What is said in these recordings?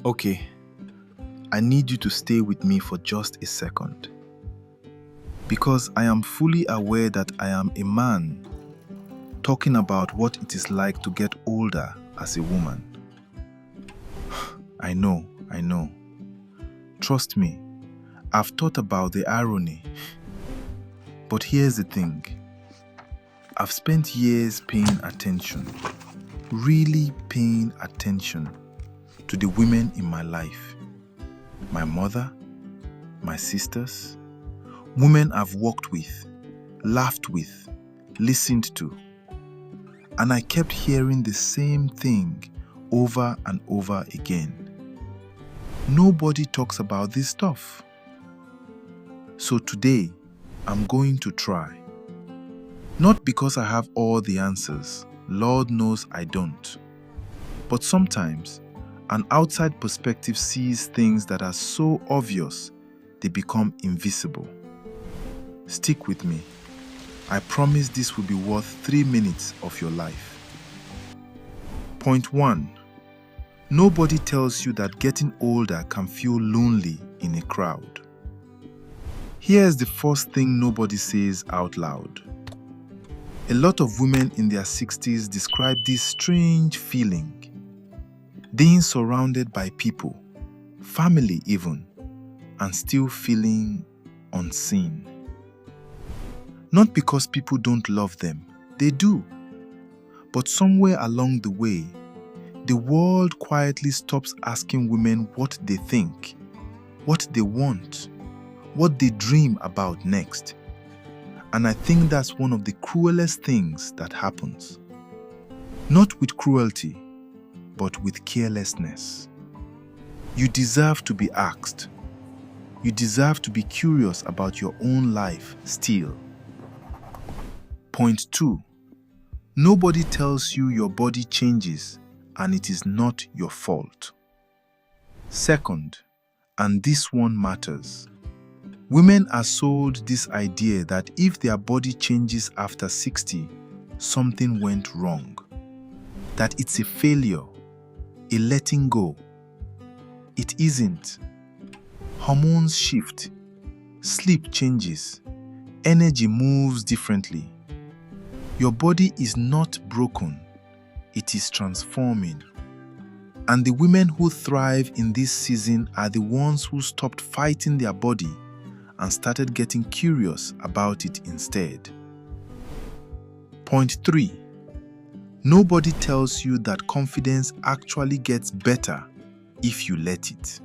Okay, I need you to stay with me for just a second. Because I am fully aware that I am a man talking about what it is like to get older as a woman. I know. Trust me, I've thought about the irony. But here's the thing. I've spent years paying attention, really paying attention to the women in my life. My mother, my sisters, women I've walked with, laughed with, listened to. And I kept hearing the same thing over and over again. Nobody talks about this stuff. So today, I'm going to try. Not because I have all the answers. Lord knows I don't. But sometimes, an outside perspective sees things that are so obvious, they become invisible. Stick with me. I promise this will be worth 3 minutes of your life. Point 1. Nobody tells you that getting older can feel lonely in a crowd. Here's the first thing nobody says out loud. A lot of women in their 60s describe this strange feeling, being surrounded by people, family even, and still feeling unseen. Not because people don't love them, they do. But somewhere along the way, the world quietly stops asking women what they think, what they want, what they dream about next. And I think that's one of the cruelest things that happens. Not with cruelty, but with carelessness. You deserve to be asked. You deserve to be curious about your own life still. Point 2. Nobody tells you your body changes and it is not your fault. Second, and this one matters, women are sold this idea that if their body changes after 60, something went wrong. That it's a failure, a letting go. It isn't. Hormones shift, sleep changes, energy moves differently. Your body is not broken, it is transforming. And the women who thrive in this season are the ones who stopped fighting their body and started getting curious about it instead. Point 3. Nobody tells you that confidence actually gets better if you let it.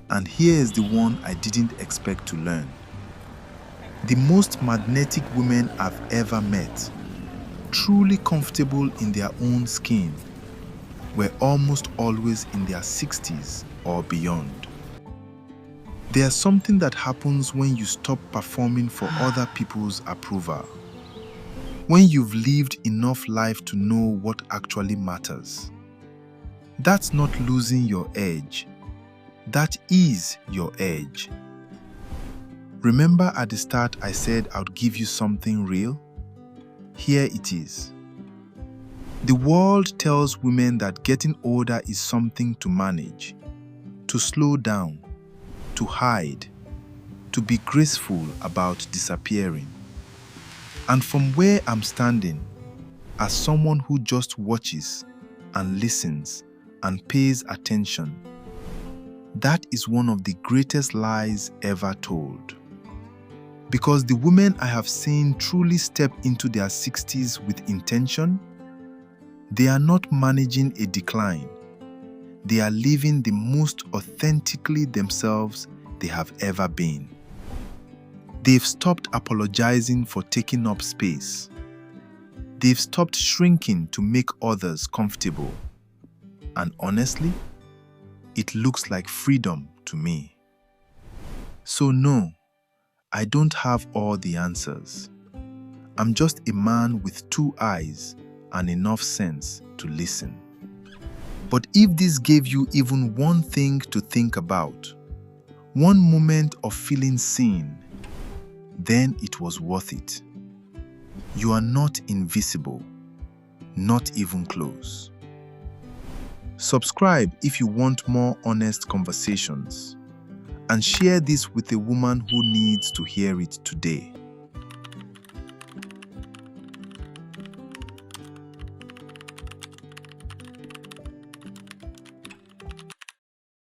And here is the one I didn't expect to learn. The most magnetic women I've ever met, truly comfortable in their own skin, were almost always in their 60s or beyond. There's something that happens when you stop performing for other people's approval. When you've lived enough life to know what actually matters. That's not losing your edge. That is your edge. Remember at the start I said I'd give you something real? Here it is. The world tells women that getting older is something to manage, to slow down, to hide, to be graceful about disappearing. And from where I'm standing, as someone who just watches and listens and pays attention, that is one of the greatest lies ever told. Because the women I have seen truly step into their 60s with intention, they are not managing a decline. They are living the most authentically themselves they have ever been. They've stopped apologizing for taking up space. They've stopped shrinking to make others comfortable. And honestly, it looks like freedom to me. So no, I don't have all the answers. I'm just a man with 2 eyes and enough sense to listen. But if this gave you even one thing to think about, one moment of feeling seen, then it was worth it. You are not invisible, not even close. Subscribe if you want more honest conversations, and share this with a woman who needs to hear it today.